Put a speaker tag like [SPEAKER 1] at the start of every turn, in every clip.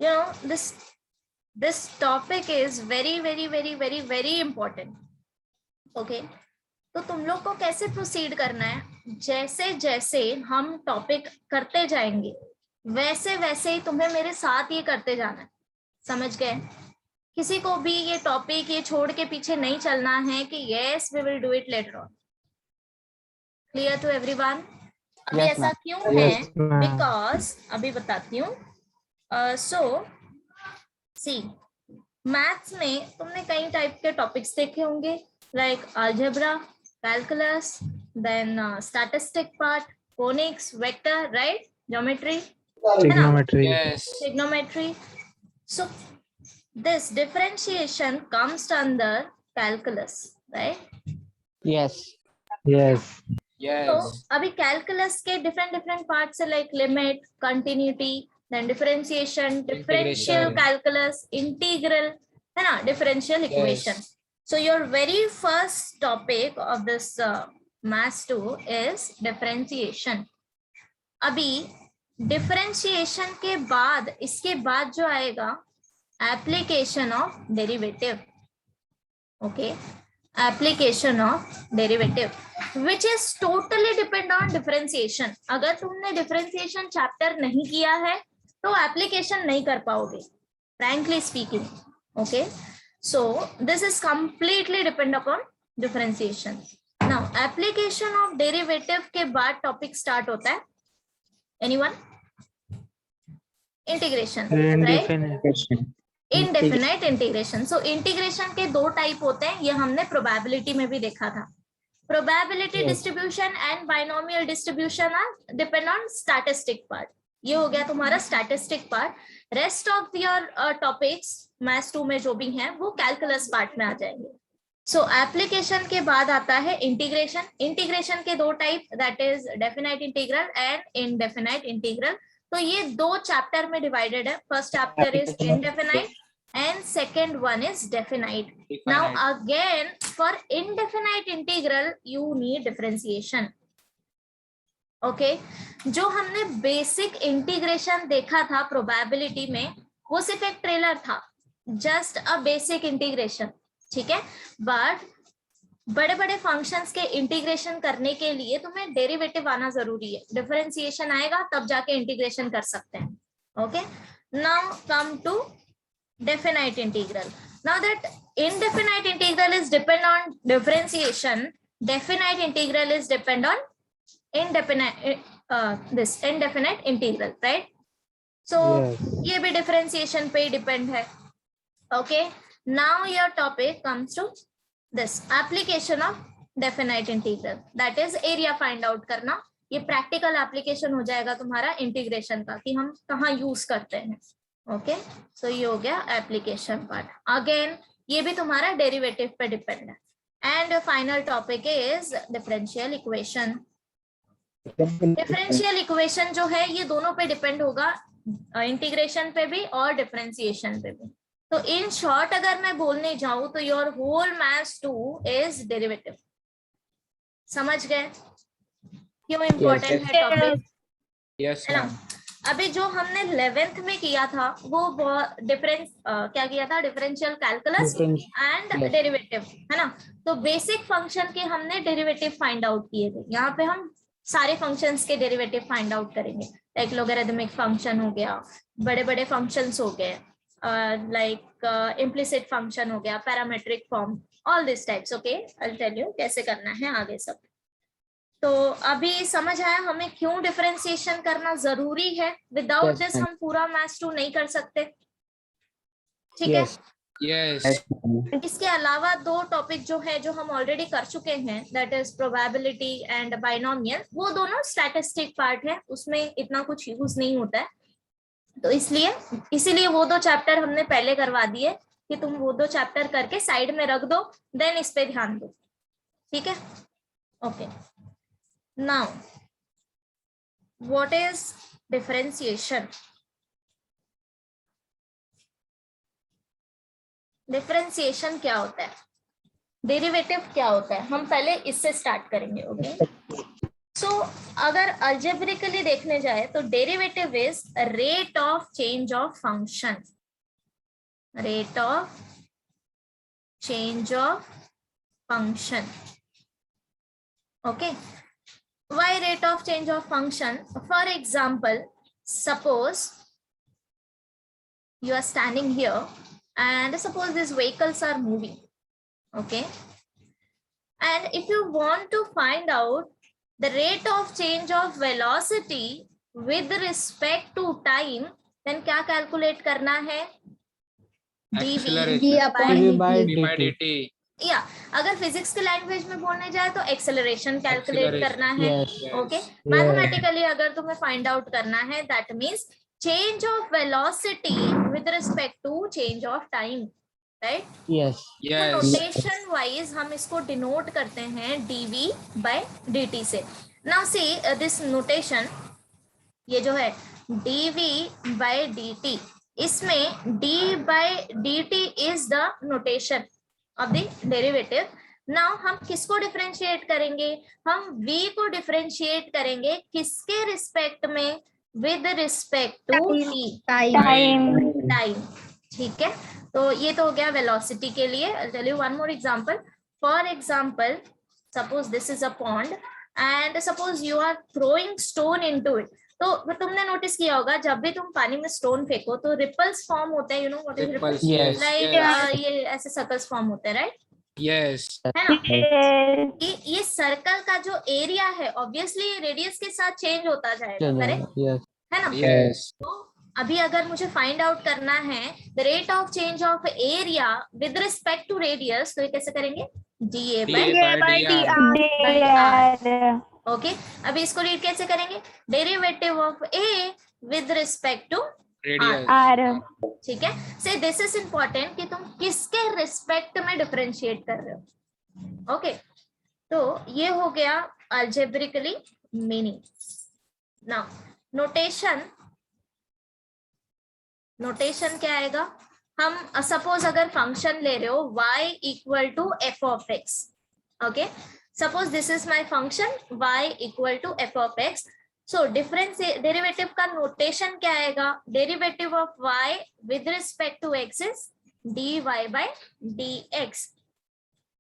[SPEAKER 1] you know this topic is very important. Okay तो तुम लोग को कैसे प्रोसीड करना है, जैसे जैसे हम टॉपिक करते जाएंगे वैसे वैसे ही तुम्हें मेरे साथ ये करते जाना है, समझ गए? किसी को भी ये टॉपिक ये छोड़ के पीछे नहीं चलना है कि yes we will do it later on. Clear to everyone? अभी ऐसा क्यों है? बिकॉज अभी बताती हूँ। सो सी, मैथ्स में तुमने कई टाइप के टॉपिक्स देखे होंगे, like algebra, calculus, then statistic part, conics, vector, right, geometry,
[SPEAKER 2] Trigonometry.
[SPEAKER 3] Yes.
[SPEAKER 1] trigonometry. So this differentiation comes under calculus, right?
[SPEAKER 2] Yes. Yes.
[SPEAKER 3] Yes.
[SPEAKER 1] तो अभी कैलकुलस के डिफरेंट पार्ट्स है, like limit, continuity, then differentiation, differential calculus, integral, है ना, differential equation. So your very first topic of this maths 2 is differentiation. अभी differentiation के बाद इसके बाद जो आएगा application of derivative. Okay, application of derivative which is totally depend on differentiation. अगर तुमने differentiation chapter नहीं किया है तो application नहीं कर पाओगे, frankly speaking. Okay, so this is completely depend upon differentiation. Now application of derivative के बाद topic start होता है, anyone? Integration, right? Indefinite integration. So integration के दो टाइप होते हैं, ये हमने प्रोबेबिलिटी में भी देखा था. Probability distribution and binomial distribution are depend on statistic part. ये हो गया तुम्हारा statistic part. Rest of your topics maths 2 में जो भी हैं वो कैलकुलस पार्ट में आ जाएंगे. सो एप्लीकेशन के बाद आता है इंटीग्रेशन. इंटीग्रेशन के दो type, that is definite integral and indefinite integral. तो ये दो चैप्टर में डिवाइडेड है. First chapter is indefinite and second one is definite. Now again for indefinite integral you need differentiation. Okay, जो हमने बेसिक इंटीग्रेशन देखा था प्रोबेबिलिटी में वो सिर्फ एक ट्रेलर था, जस्ट अ बेसिक इंटीग्रेशन, ठीक है. बट बड़े बड़े फंक्शंस के इंटीग्रेशन करने के लिए तुम्हें डेरिवेटिव आना जरूरी है. डिफरेंशिएशन आएगा तब जाके इंटीग्रेशन कर सकते हैं. Okay, now come to definite integral. Now that indefinite integral is depend on differentiation, definite integral is depend on this indefinite integral, right? So ये भी differentiation पे depend है. Okay, now your topic comes to this application of definite integral, that is area find out करना. ये practical application हो जाएगा तुम्हारा integration का कि हम कहाँ यूज करते हैं. ओके, सो ये हो गया एप्लीकेशन पार्ट. अगेन ये भी तुम्हारा डेरिवेटिव पे डिपेंड है. And final topic is differential equation. Differential equation जो है ये दोनों पे डिपेंड होगा, इंटीग्रेशन पे भी और डिफरेंशिएशन पे भी. तो इन शॉर्ट अगर मैं बोलने जाऊं तो your whole maths 2 is derivative. समझ गए क्यों इम्पोर्टेंट है टॉपिक?
[SPEAKER 3] Yes,
[SPEAKER 1] है ना. अभी जो हमने 11th में किया था वो डिफरेंस क्या किया था, डिफरेंशियल कैलकुलस एंड डेरिवेटिव, है ना. तो बेसिक फंक्शन के हमने डेरिवेटिव फाइंड आउट किए थे. यहाँ पे हम सारे फंक्शंस के डेरिवेटिव फाइंड आउट करेंगे, लाइक लोगरिथमिक फंक्शन हो गया, बड़े बड़े फंक्शंस हो गए, लाइक इम्प्लिसिट फंक्शन हो गया, parametric form, all this types. Okay, I will tell you कैसे करना है आगे सब. तो अभी समझ आया हमें क्यों डिफरेंशिएशन करना जरूरी है. विदाउट दिस हम पूरा मैथ्स 2 नहीं कर सकते, ठीक है.
[SPEAKER 3] yes.
[SPEAKER 1] इसके अलावा दो टॉपिक जो है जो हम ऑलरेडी कर चुके हैं, that is probability and binomial. वो दोनों स्टैटिस्टिक पार्ट है, उसमें इतना कुछ यूज नहीं होता है. तो इसीलिए वो दो चैप्टर हमने पहले करवा दिए कि तुम वो दो चैप्टर करके साइड में रख दो, देन इस पे ध्यान दो, ठीक है. Okay, now what is differentiation? Differentiation क्या होता है, डेरिवेटिव क्या होता है, हम पहले इससे स्टार्ट करेंगे. ओके, सो अगर अल्जेब्रिकली देखने जाए तो derivative is rate of change of function, rate of change of function. Okay, why rate of change of function? For example, suppose you are standing here and suppose these vehicles are moving. Okay, and if you want to find out the rate of change of velocity with respect to time, then क्या calculate करना है?
[SPEAKER 3] Acceleration.
[SPEAKER 2] by
[SPEAKER 3] d by
[SPEAKER 2] dt.
[SPEAKER 3] dt.
[SPEAKER 1] या अगर physics के language में बोलने जाए तो एक्सेलरेशन कैलकुलेट करना है.
[SPEAKER 2] Yes.
[SPEAKER 1] ओके, मैथमेटिकली अगर तुम्हें फाइंड आउट करना है that means change of velocity with respect to change of time, right?
[SPEAKER 2] Yes.
[SPEAKER 3] Yes.
[SPEAKER 1] Notation wise हम इसको डिनोट करते हैं dv by dt से. नाउ सी दिस नोटेशन, ये जो है dv by dt, इसमें d by dt is the notation of the derivative. Now हम किसको डिफरेंशिएट करेंगे? हम v को डिफरेंशिएट करेंगे किसके रिस्पेक्ट में? With respect to time. ठीक है, तो ये तो हो गया वेलोसिटी के लिए. I'll tell you one more example. For example, suppose this is a pond and suppose you are throwing stone into it. तो तुमने नोटिस किया होगा जब भी तुम पानी में स्टोन फेंको तो रिपल्स फॉर्म होते हैं. You know what is ripples?
[SPEAKER 2] Yes.
[SPEAKER 1] Like ये ऐसे सर्कल्स फॉर्म होते हैं, राइट?
[SPEAKER 3] Yes.
[SPEAKER 1] है ना? ये सर्कल का जो एरिया है ऑब्वियसली रेडियस के साथ चेंज होता जाएगा, करेक्ट?
[SPEAKER 2] Yes.
[SPEAKER 1] है ना?
[SPEAKER 3] Yes.
[SPEAKER 1] तो अभी अगर मुझे फाइंड आउट करना है the rate of change of area with respect to radius, तो ये कैसे करेंगे? dA by dr. ओके, अभी इसको रीड कैसे करेंगे? Derivative of a with respect to
[SPEAKER 3] Radius.
[SPEAKER 1] ठीक है. से दिस इज इंपॉर्टेंट कि तुम किसके रिस्पेक्ट में डिफरेंशिएट कर रहे हो. ओके, तो ये हो गया अल्जेब्रिकली मीनिंग. नाउ नोटेशन क्या आएगा? हम सपोज अगर फंक्शन ले रहे हो y equal to f of x. Okay, suppose this is my function y equal to f of x. So difference derivative का नोटेशन क्या आएगा? Derivative of y with respect to x is dy by dx.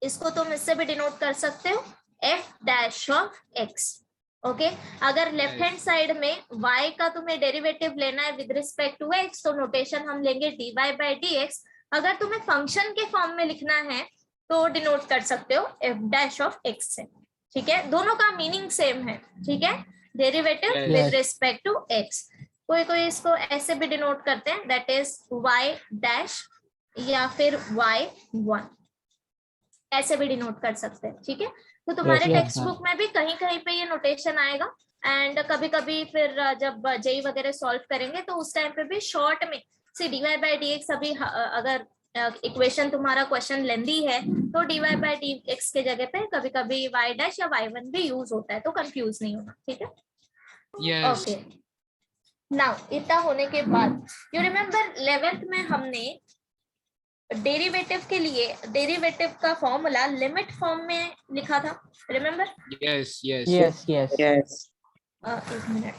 [SPEAKER 1] इसको तुम इससे भी denote कर सकते हो f dash of x. Okay, अगर लेफ्ट हैंड साइड में y का तुम्हें डेरिवेटिव लेना है विद रिस्पेक्ट टू x, तो नोटेशन हम लेंगे dy by dx. अगर तुम्हें फंक्शन के फॉर्म में लिखना है तो डिनोट कर सकते हो f डैश ऑफ x से. ठीक है, दोनों का मीनिंग सेम है. ठीक है, derivative with respect to x. कोई कोई इसको ऐसे भी डिनोट करते हैं, दैट इज y डैश या फिर y1, ऐसे भी डिनोट कर सकते हैं. ठीक है, तो तुम्हारे टेक्स्ट बुक में भी कहीं कहीं पे ये नोटेशन आएगा. एंड कभी कभी फिर जब जेई वगैरह सॉल्व करेंगे तो उस टाइम पे भी शॉर्ट में सी dy by dx. अभी अगर इक्वेशन तुम्हारा क्वेश्चन लेंदी है तो dy by dx के जगह पे कभी कभी y डैश या y1 भी यूज होता है, तो कंफ्यूज नहीं होना. ठीक है,
[SPEAKER 3] Yes.
[SPEAKER 1] ओके. नाउ इतना होने के बाद यू रिमेम्बर 11th में हमने डेरिवेटिव के लिए डेरिवेटिव का फॉर्मूला लिमिट फॉर्म में लिखा था, remember?
[SPEAKER 3] Yes. Yes.
[SPEAKER 2] Yes. Yes.
[SPEAKER 4] Yes.
[SPEAKER 1] एक मिनट.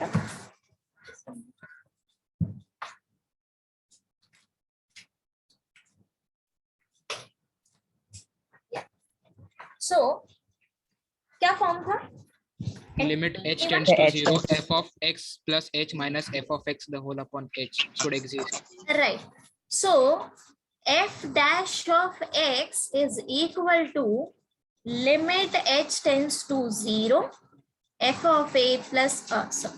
[SPEAKER 1] सो क्या फॉर्म था?
[SPEAKER 3] Limit h tends to 0. F of x plus h minus f of x the whole upon h should exist.
[SPEAKER 1] Right. So f dash of x is equal to limit h tends to 0 f of a plus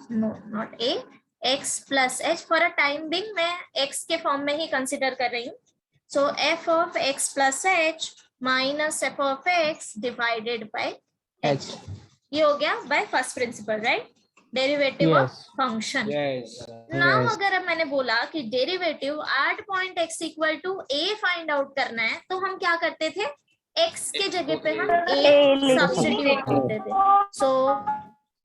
[SPEAKER 1] no not a x plus h. for a time being मैं x के form में ही consider कर रही हूँ. So f of x plus h minus f of x divided by h. ये हो गया by first principle, right? Derivative of function. Now अगर मैंने बोला कि derivative at point x equal to a find out करना है, तो हम क्या करते थे? x के जगह पे हम a सब्स्टिट्यूट करते थे. सो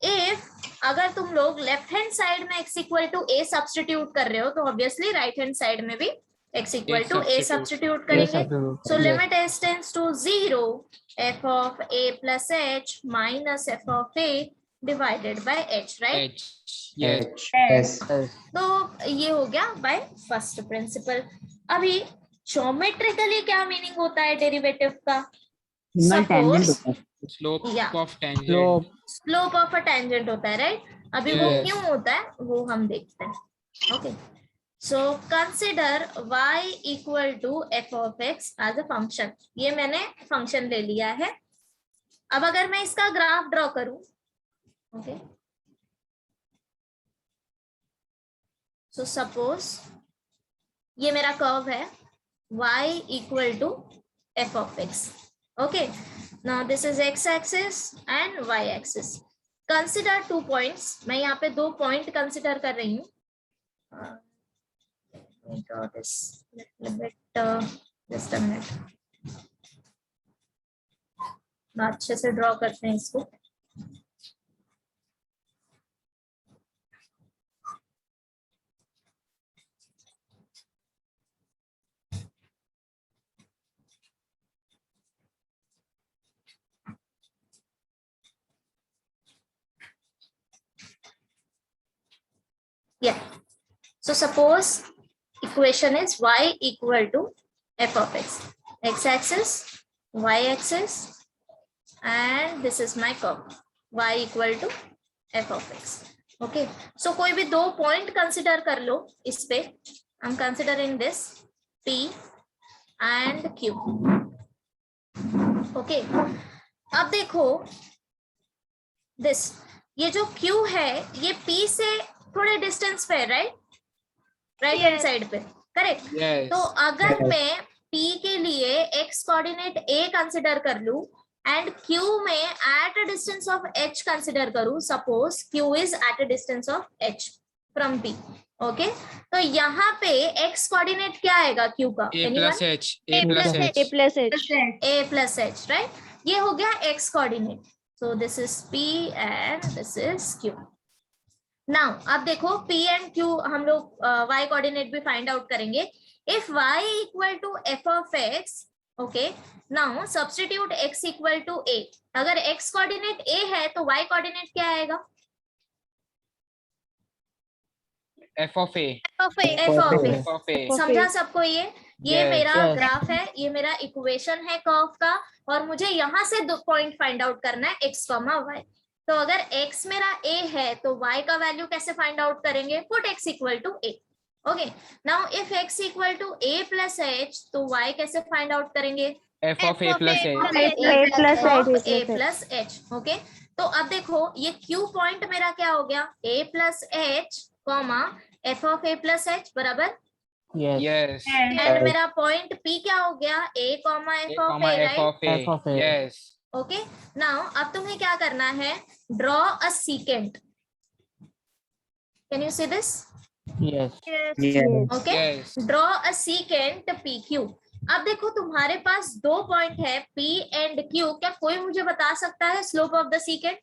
[SPEAKER 1] इफ अगर तुम लोग लेफ्ट हैंड साइड में x equal to a substitute कर रहे हो तो ऑब्वियसली राइट हैंड साइड में भी x equal to a substitute करेंगे. So limit s tends to 0 f of a plus h minus f of a divided by H, right?
[SPEAKER 3] H. Yes.
[SPEAKER 2] Yes.
[SPEAKER 1] तो ये हो गया बाय फर्स्ट प्रिंसिपल। अभी geometrically क्या meaning होता है derivative का? Suppose
[SPEAKER 3] Slope
[SPEAKER 1] Yeah.
[SPEAKER 3] of tangent.
[SPEAKER 2] Slope.
[SPEAKER 1] Slope of a tangent होता है, राइट? अभी वो
[SPEAKER 3] Yes.
[SPEAKER 1] क्यों होता है वो हम देखते हैं। Okay, so consider y equal to f of x as a function. ये मैंने फंक्शन ले लिया है। अब अगर मैं इसका ग्राफ ड्रॉ करूं, ओके, सो सपोज ये मेरा कर्व है y equal to f of x. Okay, now this is x axis and y axis. Consider 2 points. मैं यहाँ पे 2 पॉइंट कंसिडर कर रही हूँ। अच्छे से ड्रॉ करते हैं इसको। Yeah. So suppose equation is y equal to f of x axis, y axis, and this is my curve y equal to f of x. Okay. So कोई भी 2 पॉइंट कंसिडर कर लो इस पे। I'm considering this P and Q. Okay. अब देखो this, ये जो Q है ये P से थोड़े डिस्टेंस पे, राइट हैंड साइड पे, करेक्ट?
[SPEAKER 3] Yes.
[SPEAKER 1] तो अगर मैं P के लिए x कोऑर्डिनेट A कंसिडर कर लूं एंड Q में at a distance of h consider करूं, suppose Q is at a distance of h from P। Okay, तो यहाँ पे x कोऑर्डिनेट क्या आएगा Q का?
[SPEAKER 3] A plus H.
[SPEAKER 2] A plus H.
[SPEAKER 1] A plus H, राइट? ये हो गया x coordinate. So this is P and this is Q। Now अब देखो P एंड Q हम लोग y कोऑर्डिनेट भी फाइंड आउट करेंगे। If y equal to f of x, okay, now substitute x equal to a। अगर x coordinate a है तो y coordinate क्या आएगा?
[SPEAKER 3] F of A.
[SPEAKER 1] f of a।
[SPEAKER 3] F of A.
[SPEAKER 1] समझा सबको? ये
[SPEAKER 3] Yes.
[SPEAKER 1] मेरा
[SPEAKER 2] Yes.
[SPEAKER 1] ग्राफ है, ये मेरा इक्वेशन है कर्व का, और मुझे यहाँ से 2 पॉइंट फाइंड आउट करना है x, y। तो अगर x मेरा a है तो y का वैल्यू कैसे फाइंड आउट करेंगे? Put x equal to a। ओके, नाउ if x equal to a plus h तो y कैसे फाइंड आउट करेंगे?
[SPEAKER 3] F of A plus H.
[SPEAKER 1] a plus h। Okay, तो अब देखो ये q पॉइंट मेरा क्या हो गया? a plus h comma f of a plus h बराबर।
[SPEAKER 2] Yes.
[SPEAKER 3] Yes.
[SPEAKER 1] एंड मेरा पॉइंट p क्या हो गया? a comma
[SPEAKER 3] A
[SPEAKER 1] f of
[SPEAKER 3] comma
[SPEAKER 1] a,
[SPEAKER 3] F
[SPEAKER 1] right?
[SPEAKER 3] of A.
[SPEAKER 2] F of A.
[SPEAKER 3] Yes.
[SPEAKER 1] Okay, now अब तुम्हें क्या करना है? Draw a secant. Can you see this?
[SPEAKER 2] Yes.
[SPEAKER 1] Okay,
[SPEAKER 3] Yes.
[SPEAKER 1] Draw a secant PQ। अब देखो तुम्हारे पास 2 point है P and Q। क्या कोई मुझे बता सकता है slope of the secant?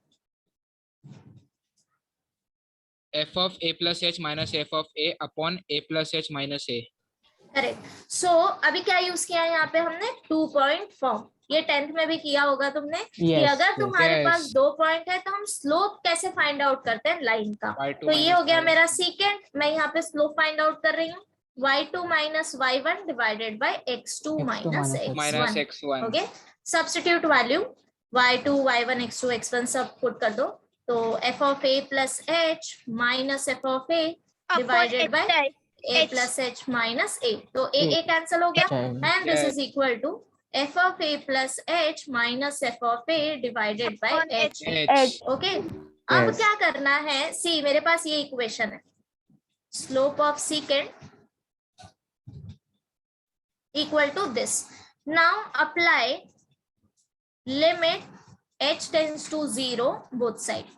[SPEAKER 3] F of A plus H minus F of A upon A plus H minus A.
[SPEAKER 1] Correct. So अभी क्या यूज किया है यहाँ पे हमने? 2 पॉइंट फॉर्म। ये 10th में भी किया होगा तुमने कि
[SPEAKER 2] Yes,
[SPEAKER 1] अगर
[SPEAKER 2] yes.
[SPEAKER 1] तुम्हारे
[SPEAKER 3] Yes.
[SPEAKER 1] पास 2 पॉइंट है तो हम स्लोप कैसे फाइंड आउट करते हैं? लाइन का।
[SPEAKER 3] Y2
[SPEAKER 1] तो ये
[SPEAKER 3] minus
[SPEAKER 1] हो गया
[SPEAKER 3] Y1.
[SPEAKER 1] मेरा सीकेंट। मैं यहाँ पे स्लोप फाइंड आउट कर रही हूँ y2 minus y1 divided by x2 minus
[SPEAKER 3] minus
[SPEAKER 1] x1।
[SPEAKER 3] X1.
[SPEAKER 1] Okay, substitute value y2 y1 x2 x1 सब पुट कर दो। तो f of a plus h minus f of a divided by a plus h minus a। तो a cancel हो गया and this is equal to f of a plus h minus f of a divided by h।
[SPEAKER 3] H.
[SPEAKER 1] Okay, अब क्या करना है? सी, मेरे पास ये equation है, slope of secant equal to this. Now apply limit h tends to 0 both side.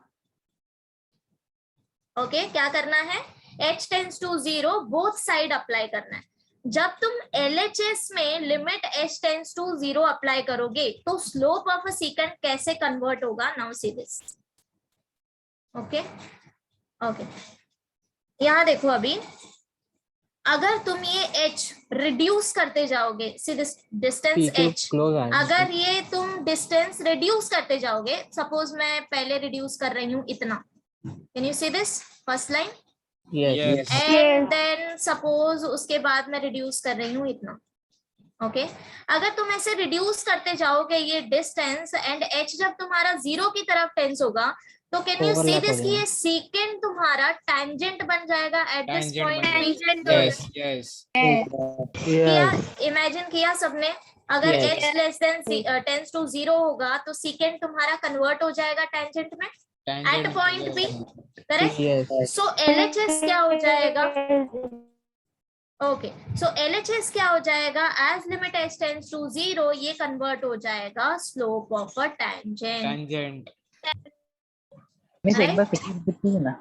[SPEAKER 1] Okay, क्या करना है? h tends to 0 both side apply करना है। जब तुम LHS में limit h tends to 0 apply करोगे तो स्लोप ऑफ अ सीकेंट कैसे कन्वर्ट होगा? Now see this. ओके, यहाँ देखो अभी अगर तुम ये h रिड्यूस करते जाओगे, सी डिस्टेंस h,
[SPEAKER 2] क्लोज है
[SPEAKER 1] अगर ये तुम डिस्टेंस रिड्यूस करते जाओगे, सपोज मैं पहले रिड्यूस कर रही हूँ इतना, can you see this first line,
[SPEAKER 2] yes
[SPEAKER 1] and then suppose उसके बाद मैं रिड्यूस कर रही हूँ इतना, ओके अगर तुम ऐसे रिड्यूस करते जाओगे ये डिस्टेंस एंड h जब तुम्हारा 0 की तरफ टेंस होगा, तो कैन यू सी दिस कि ये सीकेंड तुम्हारा टैंजेंट बन जाएगा at this point.
[SPEAKER 3] Yes yes
[SPEAKER 1] किया, इमेजिन किया सबने, अगर
[SPEAKER 2] Yes.
[SPEAKER 1] h less than tends to 0 होगा तो सीकेंड तुम्हारा कन्वर्ट हो जाएगा टैंजेंट में at point B, correct.
[SPEAKER 2] Yes
[SPEAKER 1] so LHS क्या हो जाएगा, ओके सो LHS क्या हो जाएगा, as limit h tends to 0 ये कन्वर्ट हो जाएगा slope of a tangent.
[SPEAKER 3] Tangent
[SPEAKER 4] एक बार कितनी है ना,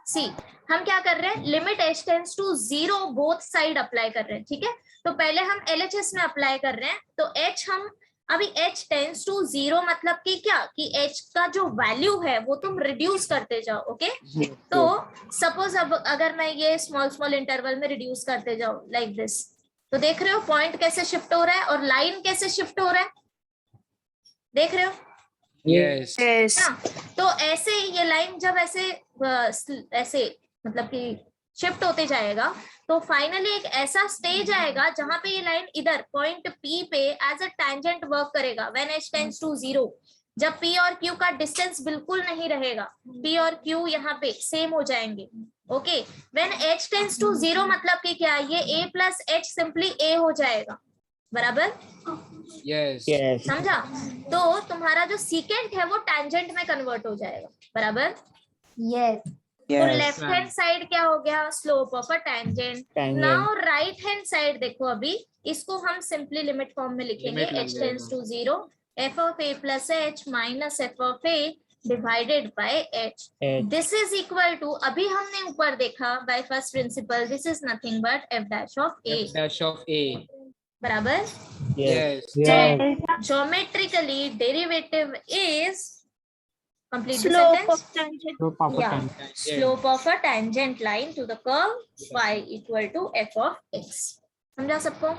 [SPEAKER 1] सी हम क्या कर रहे हैं, limit h tends to 0 both side apply कर रहे हैं, ठीक है। तो पहले हम LHS में अप्लाई कर रहे हैं, तो h हम अभी h टेंस टू 0 मतलब कि क्या, कि h का जो वैल्यू है वो तुम रिड्यूस करते जाओ, ओके तो सपोज अब अगर मैं ये स्मॉल स्मॉल इंटरवल में रिड्यूस करते जाओ लाइक दिस, तो देख रहे हो पॉइंट कैसे शिफ्ट हो रहा है और लाइन कैसे शिफ्ट हो रहा है, देख रहे हो
[SPEAKER 3] यस
[SPEAKER 1] हाँ, तो ऐसे ये लाइन जब ऐसे ऐसे मतलब कि शिफ्ट होते जाएगा, तो फाइनली एक ऐसा स्टेज आएगा जहां पे ये लाइन इधर पॉइंट P पे एज अ टैंजेंट वर्क करेगा व्हेन h टेंड्स टू 0, जब P और Q का डिस्टेंस बिल्कुल नहीं रहेगा, P और Q यहाँ पे सेम हो जाएंगे, okay when h tends to 0 मतलब कि क्या, ये a plus h simply a हो जाएगा, बराबर
[SPEAKER 3] यस
[SPEAKER 2] यस
[SPEAKER 1] समझा। तो तुम्हारा जो सीकेंट है वो टैंजेंट में कन्वर्ट हो जाएगा, बराबर
[SPEAKER 2] यस
[SPEAKER 1] तो लेफ्ट हैंड साइड क्या हो गया, slope of a tangent. Now right hand side देखो, अभी इसको हम सिंपली लिमिट फॉर्म में लिखेंगे,
[SPEAKER 3] Limit लग
[SPEAKER 1] h tends to 0 f of a plus h minus f of a divided by h, this is equal to, अभी हमने ऊपर देखा by first principle, this is nothing but f dash of a,
[SPEAKER 3] dash of a
[SPEAKER 1] बराबर।
[SPEAKER 3] yes
[SPEAKER 1] Geometrically derivative is, complete the
[SPEAKER 2] Slope
[SPEAKER 1] sentence,
[SPEAKER 2] of tangent.
[SPEAKER 1] yeah, slope of a tangent line to the curve y equal to f of x, समझा सबको।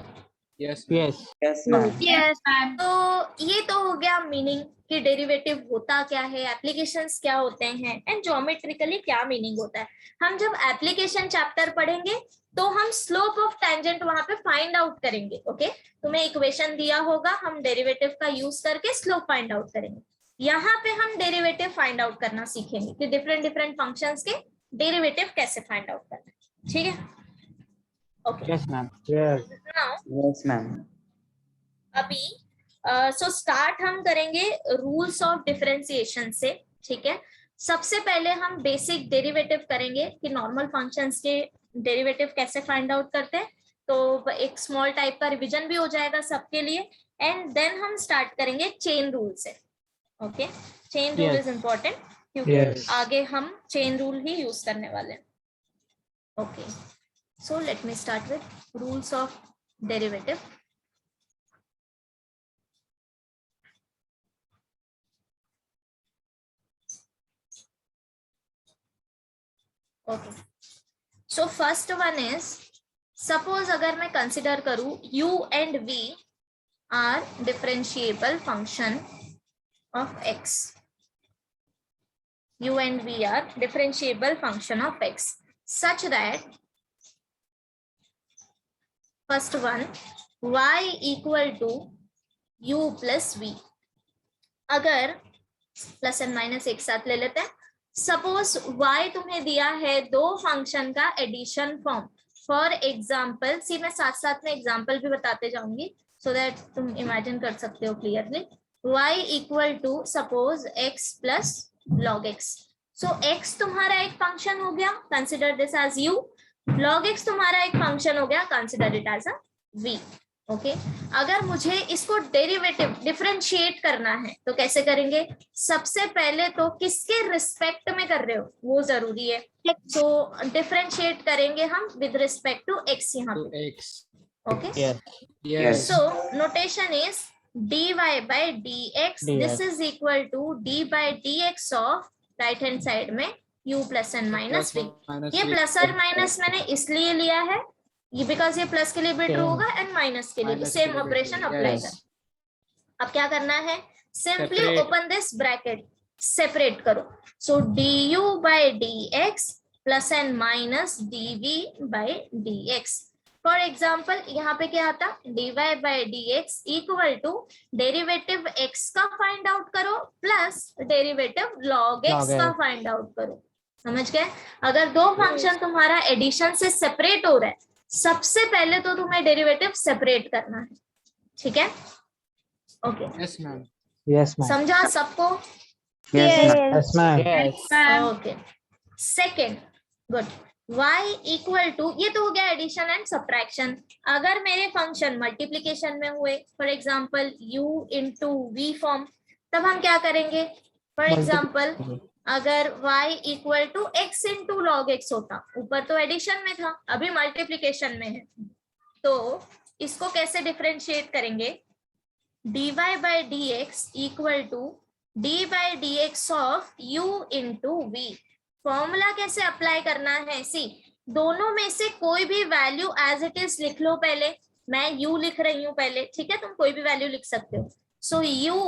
[SPEAKER 3] yes
[SPEAKER 2] yes
[SPEAKER 4] yes ma'am,
[SPEAKER 2] Yes, ma'am.
[SPEAKER 1] तो ये तो हो गया meaning कि derivative होता क्या है, एप्लीकेशंस क्या होते हैं एंड ज्योमेट्रिकली क्या मीनिंग होता है। हम जब एप्लीकेशन चैप्टर पढ़ेंगे तो हम स्लोप ऑफ टैंजेंट वहां पे फाइंड आउट करेंगे, ओके तुम्हें इक्वेशन दिया होगा, हम डेरिवेटिव का यूज करके स्लोप फाइंड आउट करेंगे। यहाँ पे हम डेरिवेटिव फाइंड आउट करना सीखेंगे कि डिफरेंट डिफरेंट फंक्शंस के डेरिवेटिव कैसे फाइंड आउट करना है, ठीक है okay.
[SPEAKER 2] Yes ma'am
[SPEAKER 1] now
[SPEAKER 4] yes ma'am,
[SPEAKER 1] अभी सो स्टार्ट हम करेंगे रूल्स ऑफ डिफरेंशिएशन से, ठीक है। सबसे पहले हम बेसिक डेरिवेटिव करेंगे कि नॉर्मल फंक्शंस के डेरिवेटिव कैसे फाइंड आउट करते हैं, तो एक स्मॉल टाइप का रिवीजन भी हो जाएगा सबके लिए, एंड देन हम स्टार्ट करेंगे चेन रूल से, okay chain rule is important क्योंकि आगे हम चेन रूल ही यूज करने वाले हैं, okay so let me start with rules of derivative. Okay so first one is, suppose अगर मैं कंसिडर करूं u and v are differentiable function of x, u and v are differentiable function of x such that first one y equal to u plus v, अगर plus and minus एक साथ ले लेते हैं, suppose y तुम्हें दिया है दो फंक्शन का एडिशन फॉर्म, फॉर एग्जाम्पल सी मैं साथ साथ में एग्जाम्पल भी बताते जाऊंगी सो दैट तुम इमेजिन कर सकते हो clearly. y equal to suppose x plus log x, so x तुम्हारा एक फंक्शन हो गया, consider this as u, log x तुम्हारा एक फंक्शन हो गया, consider it as a v, okay अगर मुझे इसको डेरिवेटिव डिफरेंशिएट करना है तो कैसे करेंगे, सबसे पहले तो किसके रिस्पेक्ट में कर रहे हो वो जरूरी है, तो डिफरेंशिएट करेंगे हम विद रिस्पेक्ट टू x यहाँ पे,
[SPEAKER 3] x
[SPEAKER 1] okay
[SPEAKER 3] yes
[SPEAKER 1] so notation is dy by dx, this is equal to d by dx of right hand side में u plus and minus v, ये प्लस और minus मैंने इसलिए लिया है ये बिकॉज ये प्लस के लिए भी ट्रू होगा एंड माइनस के लिए भी सेम ऑपरेशन अप्लाई कर। अब क्या करना है, simply
[SPEAKER 3] Separate.
[SPEAKER 1] Open this bracket, separate करो। So du by dx plus and minus dv by dx। For example यहाँ पे क्या आता, dy by dx equal to derivative x का फाइंड आउट करो प्लस डेरिवेटिव log x का find out करो। समझ गए? अगर दो फंक्शन तुम्हारा एडिशन से सेपरेट हो रहा है, सबसे पहले तो तुम्हें डेरिवेटिव सेपरेट करना है। ठीक है, okay.
[SPEAKER 3] Yes, ma'am.
[SPEAKER 4] Yes, ma'am.
[SPEAKER 1] समझा सबको?
[SPEAKER 4] Yes, ma'am.
[SPEAKER 1] Okay. Second, good. y equal to, ये तो हो गया एडिशन एंड सब्ट्रैक्शन। अगर मेरे फंक्शन मल्टीप्लीकेशन में हुए, for example u into v form, तब हम क्या करेंगे? फॉर एग्जांपल अगर y equal to x into log x होता, ऊपर तो एडिशन में था, अभी मल्टीप्लीकेशन में है, तो इसको कैसे डिफरेंशिएट करेंगे? dy by dx equal to d by dx of u into v। Formula कैसे अप्लाई करना है? सी, दोनों में से कोई भी वैल्यू एज इट इज लिख लो पहले। मैं u लिख रही हूँ पहले, ठीक है, तुम कोई भी वैल्यू लिख सकते हो। सो u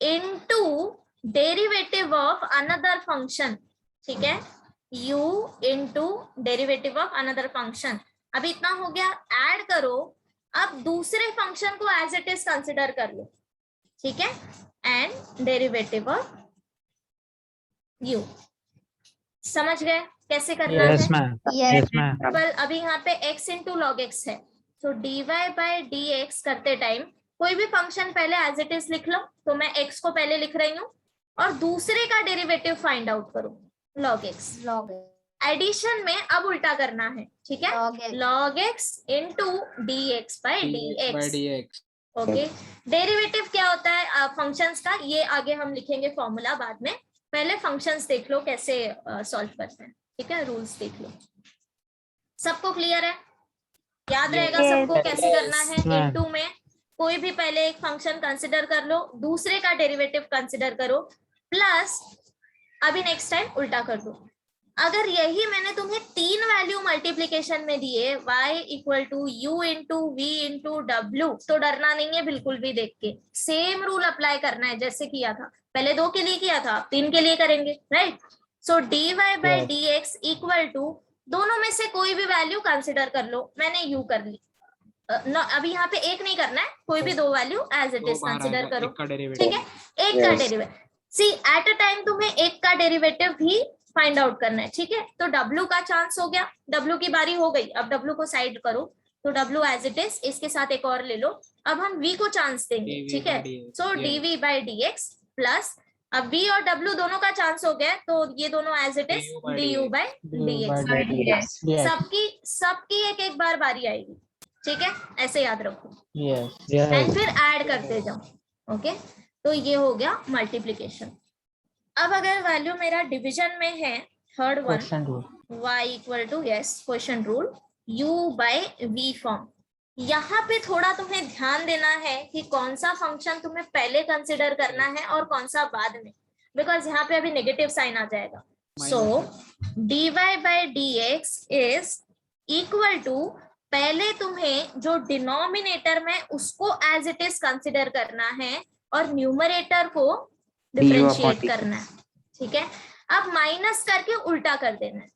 [SPEAKER 1] into derivative of another function, ठीक है, u into derivative of another function. अब इतना हो गया, ऐड करो। अब दूसरे फंक्शन को एज इट इज कंसिडर कर लो, ठीक है, एंड डेरिवेटिव ऑफ u। समझ गए कैसे करना
[SPEAKER 4] Yes,
[SPEAKER 1] है?
[SPEAKER 4] ma'am.
[SPEAKER 2] Yes.
[SPEAKER 4] Yes, ma'am.
[SPEAKER 1] पर अभी यहाँ पे x इंटू लॉग एक्स है, तो dy बाय dx करते टाइम कोई भी फंक्शन पहले एज इट इज लिख लो। तो मैं x को पहले लिख रही हूँ और दूसरे का डेरिवेटिव फाइंड आउट करो, log x।
[SPEAKER 2] Log
[SPEAKER 1] एडिशन में अब उल्टा करना है, ठीक है, log x into dx by
[SPEAKER 3] dx by
[SPEAKER 1] dx।
[SPEAKER 3] dx.
[SPEAKER 1] Okay, derivative क्या होता है फंक्शंस का, ये आगे हम लिखेंगे फॉर्मूला बाद में। पहले फंक्शंस देख लो कैसे सॉल्व करते हैं, ठीक है, रूल्स देख लो। सबको क्लियर है? याद रहेगा सबको कैसे करना है? इनटू में कोई भी पहले एक फंक्शन कंसिडर कर लो, दूसरे का डेरिवेटिव कंसिडर करो, प्लस अभी नेक्स्ट टाइम उल्टा कर दो। अगर यही मैंने तुम्हें तीन वैल्यू मल्टीप्लीकेशन में दिए, y equal to u into v into डब्ल्यू, तो डरना नहीं है बिल्कुल भी, देख के सेम रूल अप्लाई करना है जैसे किया था पहले। दो के लिए किया था, तीन के लिए करेंगे, right? So dy by dx equal to, दोनों में से कोई भी वैल्यू कंसिडर कर लो। मैंने u कर ली, अभी यहाँ पे एक नहीं करना है, कोई भी दो value as it is consider करो, ठीक है, एक का derivative. See, at a time तुम्हें एक का डेरिवेटिव भी फाइंड आउट करना है, ठीक है। तो W का चांस हो गया, W की बारी हो गई, अब W को साइड करो, तो W एज इट इज, इसके साथ एक और ले लो। अब हम V को चांस देंगे, ठीक है, सो dV बाय dx प्लस, अब V और W दोनों का चांस हो गया, तो ये दोनों as it is du by dx। सबकी एक एक बार बारी आएगी, ठीक है, ऐसे याद रखो, एंड फिर ऐड करते जाओ। ओके, तो ये हो गया मल्टीप्लीकेशन। अब अगर वैल्यू मेरा डिवीजन में है, third one, y equal to, yes, question rule, u by v form. यहाँ पे थोड़ा तुम्हें ध्यान देना है कि कौन सा फंक्शन तुम्हें पहले कंसिडर करना है और कौन सा बाद में, बिकॉज यहाँ पे अभी नेगेटिव साइन आ जाएगा। So dy by dx is equal to, पहले तुम्हें जो डिनोमिनेटर में उसको एज इट इज कंसिडर करना है और न्यूमरेटर को डिफरेंशिएट करना है, ठीक है। अब माइनस करके उल्टा कर देना है,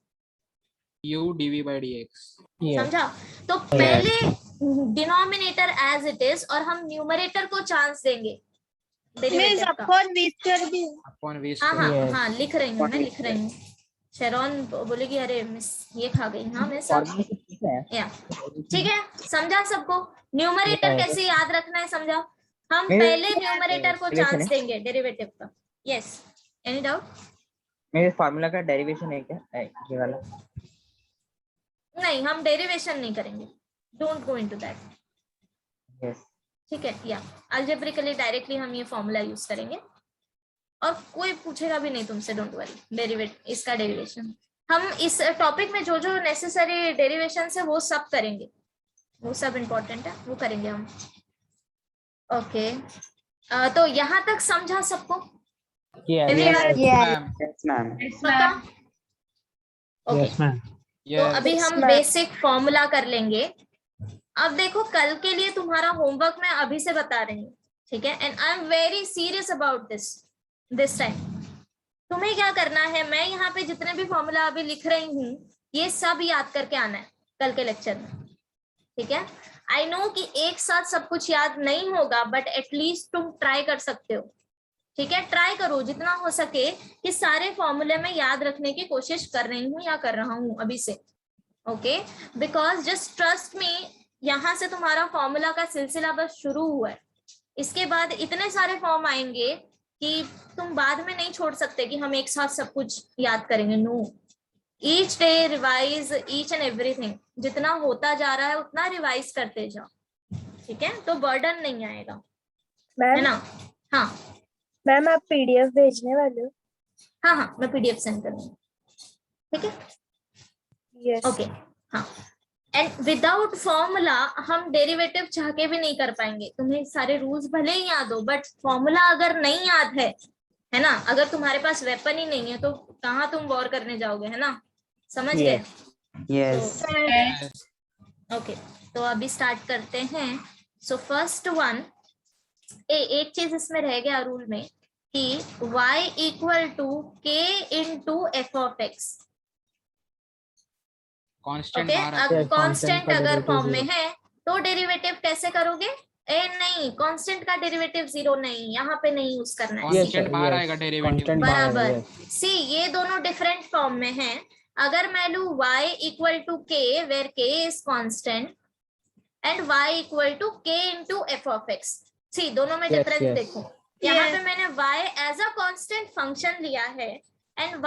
[SPEAKER 3] u dv by dx.
[SPEAKER 1] समझा? तो पहले डिनोमिनेटर एज इट इज और हम न्यूमरेटर को चांस देंगे डेरिवेटिव का।
[SPEAKER 3] Upon v
[SPEAKER 1] हाँ
[SPEAKER 3] square.
[SPEAKER 1] हाँ हाँ, लिख रही हूँ, मैं लिख रही हूँ। शेरॉन बोलेगी अरे मिस ये खा गई। हाँ मैं सब, या ठीक है, समझा सबको? न्यूमरेटर कैसे याद रखना है समझा? हम पहले न्यूमरेटर को चांस देंगे डेरिवेटिव का। Yes, any doubt?
[SPEAKER 4] मेरे फार्मूला का डेरिवेशन है क्या ये वाला?
[SPEAKER 1] नहीं, हम डेरिवेशन नहीं करेंगे, don't go into that,
[SPEAKER 4] yes,
[SPEAKER 1] ठीक है। या अलजेब्रिकली डायरेक्टली हम ये फॉर्मूला यूज करेंगे और कोई पूछेगा भी नहीं तुमसे, डोंट वरी। डेरिवेट, इसका डेरिवेशन हम इस टॉपिक में जो जो नेसेसरी डेरिवेशन है वो सब करेंगे, वो सब इम्पोर्टेंट है, वो करेंगे हम। ओके, तो यहाँ तक समझा सबको?
[SPEAKER 2] Yes,
[SPEAKER 3] Ma'am.
[SPEAKER 1] पक्का? ओके, तो अभी हम
[SPEAKER 2] ma'am.
[SPEAKER 1] बेसिक फॉर्मूला कर लेंगे। अब देखो कल के लिए तुम्हारा होमवर्क मैं अभी से बता रही हूँ, ठीक है? And I am very serious about this time. तुम्हें क्या करना है, मैं यहाँ पे जितने भी फॉर्मूला अभी लिख रही हूँ ये सब याद करके आना है कल के लेक्चर में, ठीक है? आई नो कि एक साथ सब कुछ याद नहीं होगा, बट एटलीस्ट तुम ट्राई कर सकते हो, ठीक है? ट्राई करो जितना हो सके कि सारे फॉर्मूले में याद रखने की कोशिश कर रही हूँ या कर रहा हूँ अभी से, okay? Because just trust me, यहाँ से तुम्हारा फॉर्मूला का सिलसिला बस शुरू हुआ है। इसके बाद इतने सारे फॉर्म आएंगे कि तुम बाद में नहीं छोड़ सकते कि हम एक साथ सब कुछ याद करेंगे। No, each day revise each and everything. जितना होता जा रहा है उतना रिवाइज करते जाओ, ठीक है? तो बर्डन नहीं आएगा, है
[SPEAKER 2] मैम
[SPEAKER 1] ना? हाँ
[SPEAKER 2] मैम आप पीडीएफ भेजने वाले हो?
[SPEAKER 1] हाँ हाँ, मैं पीडीएफ सेंड करूंगी, ठीक है?
[SPEAKER 2] यस
[SPEAKER 1] ओके, हाँ। एंड विदाउट फॉर्मूला हम डेरिवेटिव चाह के भी नहीं कर पाएंगे। तुम्हें सारे रूल्स भले ही याद हो, बट फॉर्मूला अगर नहीं याद है ना? अगर तुम्हारे पास वेपन ही नहीं है तो कहाँ तुम वॉर करने जाओगे, है ना? समझ गए?
[SPEAKER 4] Yes.
[SPEAKER 1] ओके, तो अभी स्टार्ट करते हैं। सो फर्स्ट वन, एक चीज इसमें रह गया रूल में कि y equal to k into F of x.
[SPEAKER 3] Constant
[SPEAKER 1] okay,
[SPEAKER 3] बाहर
[SPEAKER 1] अब
[SPEAKER 4] Yes, constant
[SPEAKER 1] कांस्टेंट
[SPEAKER 4] का
[SPEAKER 1] अगर
[SPEAKER 4] derivative
[SPEAKER 1] फॉर्म में
[SPEAKER 4] zero.
[SPEAKER 1] है तो डेरिवेटिव कैसे करोगे? नहीं, कांस्टेंट का डेरिवेटिव जीरो नहीं, यहाँ पे नहीं यूज करना है।
[SPEAKER 4] Yes,
[SPEAKER 3] कांस्टेंट
[SPEAKER 4] sir,
[SPEAKER 3] बाहर
[SPEAKER 4] yes.
[SPEAKER 3] आएगा डेरिवेटिव।
[SPEAKER 4] Constant बाहर है,
[SPEAKER 1] बराबर।
[SPEAKER 4] yes.
[SPEAKER 1] सी, ये दोनों डिफरेंट फॉर्म में हैं। अगर मैं लू y equal to k where k is constant and y equal to k into F of X, see दोनों में
[SPEAKER 4] Yes,
[SPEAKER 1] डिफरेंस
[SPEAKER 4] yes.
[SPEAKER 1] देखो। यहाँ पे मैंने y as a constant function लिया है एंड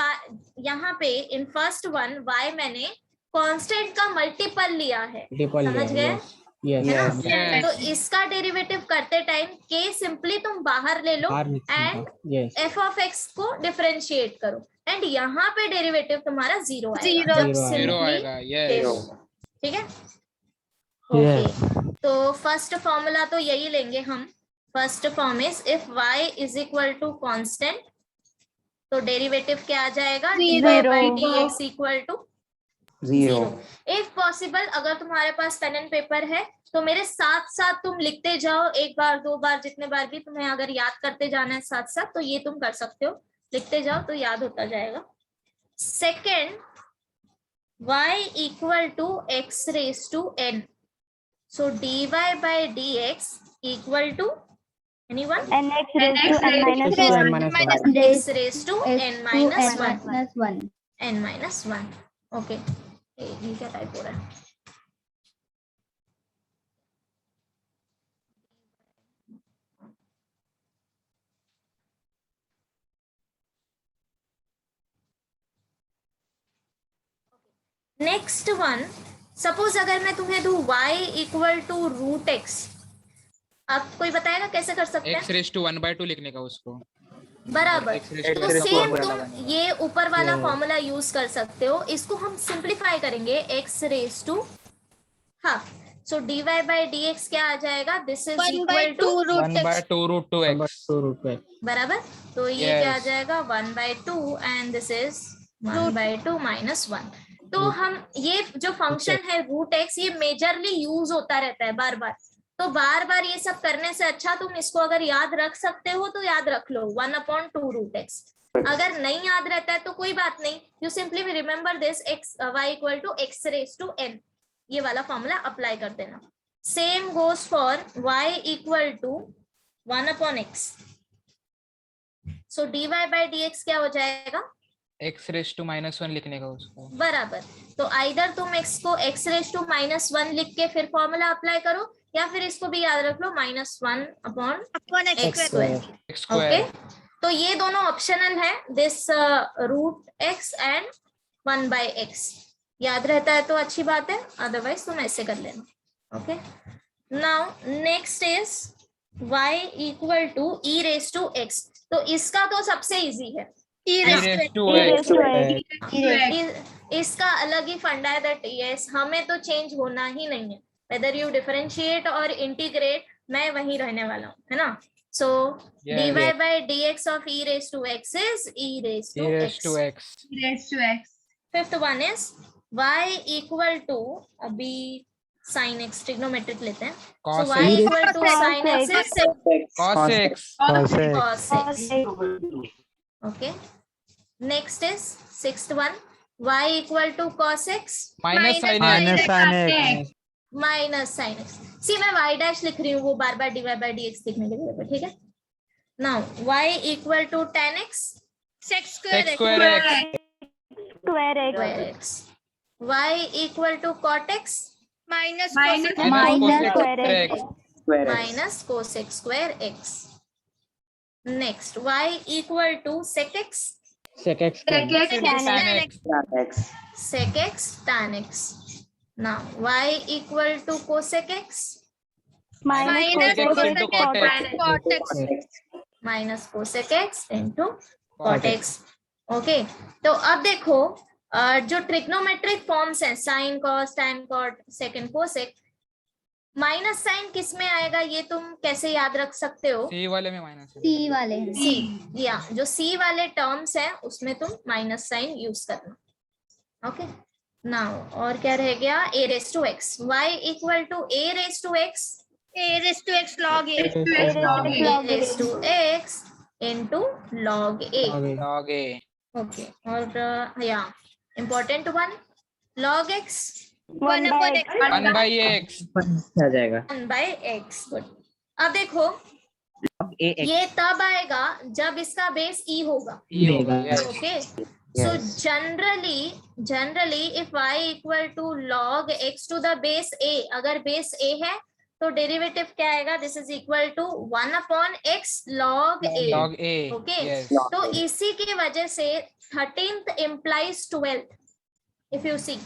[SPEAKER 1] यहाँ पे इन फर्स्ट वन y मैंने कांस्टेंट का मल्टीपल लिया है।
[SPEAKER 4] Multiple
[SPEAKER 1] समझ
[SPEAKER 4] layer,
[SPEAKER 1] गए?
[SPEAKER 4] yes. Yes.
[SPEAKER 1] है ना?
[SPEAKER 3] Yes.
[SPEAKER 1] तो इसका डेरिवेटिव करते टाइम k सिंपली तुम बाहर ले लो
[SPEAKER 4] बाहर निकलता,
[SPEAKER 1] and
[SPEAKER 4] yes.
[SPEAKER 1] F of x को डिफरेंशिएट करो एंड यहाँ पे डेरिवेटिव तुम्हारा जीरो आएगा
[SPEAKER 2] Zero.
[SPEAKER 1] जब
[SPEAKER 4] Zero
[SPEAKER 3] जीरो
[SPEAKER 1] simply
[SPEAKER 3] आएगा।
[SPEAKER 1] k
[SPEAKER 3] यस
[SPEAKER 1] होगा, ठीक है?
[SPEAKER 4] Yes.
[SPEAKER 1] ओके, तो फर्स्ट फॉर्मूला तो यही लेंगे हम। First form is if y is equal to constant, तो डेरिवेटिव क्या आ जाएगा? dy by dx equal to
[SPEAKER 4] Zero.
[SPEAKER 1] If possible, अगर तुम्हारे पास पेन एंड पेपर है तो मेरे साथ साथ तुम लिखते जाओ, एक बार दो बार जितने बार भी तुम्हें अगर याद करते जाना है साथ साथ, तो ये तुम कर सकते हो, लिखते जाओ तो याद होता जाएगा। Second, y equal to x raise to n, so dy by dx equal to anyone?
[SPEAKER 2] x raised to n minus
[SPEAKER 4] X raised to
[SPEAKER 2] 1.
[SPEAKER 4] n minus 1.
[SPEAKER 1] x raised to n minus 1, n minus 1। Okay, ये क्या type हो रहा है? Next one, suppose अगर मैं तुम्हें दूं y equal to root x, आप कोई बताएगा कैसे कर सकते
[SPEAKER 3] x
[SPEAKER 1] हैं?
[SPEAKER 3] रेज टू 1/2 लिखने का उसको।
[SPEAKER 1] बराबर,
[SPEAKER 3] x raised
[SPEAKER 1] तो
[SPEAKER 3] to
[SPEAKER 1] सेम
[SPEAKER 3] 1/2
[SPEAKER 1] तुम ये ऊपर वाला
[SPEAKER 4] Yeah.
[SPEAKER 1] फॉर्मूला यूज कर सकते हो। इसको हम सिंप्लीफाई करेंगे, x raise to half, so dy by dx क्या आ जाएगा? This is equal to
[SPEAKER 3] 1/2 root 2x।
[SPEAKER 4] Two root x.
[SPEAKER 1] बराबर, तो ये
[SPEAKER 3] Yes.
[SPEAKER 1] क्या आ जाएगा? 1/2 एंड दिस इज 1/2 माइनस 1। तो हम ये जो फंक्शन है रूट एक्स, ये मेजरली यूज होता रहता है बार बार, तो बार बार ये सब करने से अच्छा तुम इसको अगर याद रख सकते हो तो याद रख लो, 1/2 रूट एक्स। अगर नहीं याद रहता है तो कोई बात नहीं, you simply remember this x y equal to x raise to n, ये वाला फॉर्मूला अप्लाई कर देना। Same goes for y equal to 1/x, so dy by dx क्या हो जाएगा?
[SPEAKER 3] x रेज टू -1 लिखने का उसको।
[SPEAKER 1] बराबर, तो आइदर तुम x को x रेज टू -1 लिख के फिर फॉर्मूला अप्लाई करो, या फिर इसको भी याद रख लो -1/x square.
[SPEAKER 3] x
[SPEAKER 1] okay,
[SPEAKER 3] square.
[SPEAKER 1] तो ये दोनों ऑप्शनल है, this root x and 1/x। याद रहता है तो अच्छी बात है, अदरवाइज तुम ऐसे कर लेना। Okay, now next is y equal to e raise to x, तो इसका तो सबसे इजी है।
[SPEAKER 3] e raise to x।
[SPEAKER 1] इसका अलग ही फंडा है दैट यस, हमें तो चेंज होना ही नहीं है, वेदर यू डिफरेंशिएट और इंटीग्रेट, मैं वहीं रहने वाला हूँ, है ना? So dy by dx of e raise to x is e raise
[SPEAKER 3] e raise
[SPEAKER 1] to
[SPEAKER 3] to
[SPEAKER 1] x।
[SPEAKER 3] x।
[SPEAKER 1] Fifth one is y equal to, अभी sin x ट्रिग्नोमेट्रिक लेते हैं, so
[SPEAKER 3] Cos
[SPEAKER 1] y
[SPEAKER 3] x.
[SPEAKER 1] Equal to sin x is
[SPEAKER 3] Cos x.
[SPEAKER 1] cos x. Okay, next is sixth one, y equal to cos x
[SPEAKER 3] Minus sin x.
[SPEAKER 1] minus sin x. See, मैं y dash लिख रही हूँ, वो बार बार dy by dx लिखने के लिए, ठीक है. Now y equal to tan x
[SPEAKER 3] Sec square x.
[SPEAKER 1] square x. Y equal to cot x
[SPEAKER 3] Minus
[SPEAKER 2] Minus
[SPEAKER 3] cosec
[SPEAKER 2] square
[SPEAKER 3] square
[SPEAKER 2] x.
[SPEAKER 3] x.
[SPEAKER 1] minus cosec square x. Next, y equal to sec x
[SPEAKER 3] Sec x tan x.
[SPEAKER 1] sec x tan x. Now y equal to cosec x
[SPEAKER 3] Minus cosec x into cot x.
[SPEAKER 1] minus cosec x into cot x. Okay, तो अब देखो जो trigonometric forms हैं, sine cos tan cot second cosec, minus sign किस में आएगा ये तुम कैसे याद रख सकते हो?
[SPEAKER 3] C वाले में माइनस है.
[SPEAKER 2] C वाले हैं।
[SPEAKER 1] सी, या जो सी वाले टर्म्स हैं उसमें तुम माइनस साइन यूज करना. ओके, नाउ और क्या रह गया? a raise to x. y equal to a raise to x
[SPEAKER 2] log A.
[SPEAKER 1] a raise to x into log a.
[SPEAKER 3] Log a.
[SPEAKER 1] Okay, और या important one, log x
[SPEAKER 2] 1 by x.
[SPEAKER 3] 1 by x.
[SPEAKER 4] आ जाएगा
[SPEAKER 1] 1 by x. Good. अब देखो
[SPEAKER 4] अब ax
[SPEAKER 1] ये तब आएगा जब इसका बेस e होगा.
[SPEAKER 3] E होगा. Yes.
[SPEAKER 1] Okay, so generally if y equal to log x to the base a, अगर बेस a है तो डेरिवेटिव क्या आएगा? This is equal to 1 upon x log a.
[SPEAKER 3] Log a.
[SPEAKER 1] Okay,
[SPEAKER 3] Yes.
[SPEAKER 1] तो इसी की वजह से 13th implies 12th, if you see,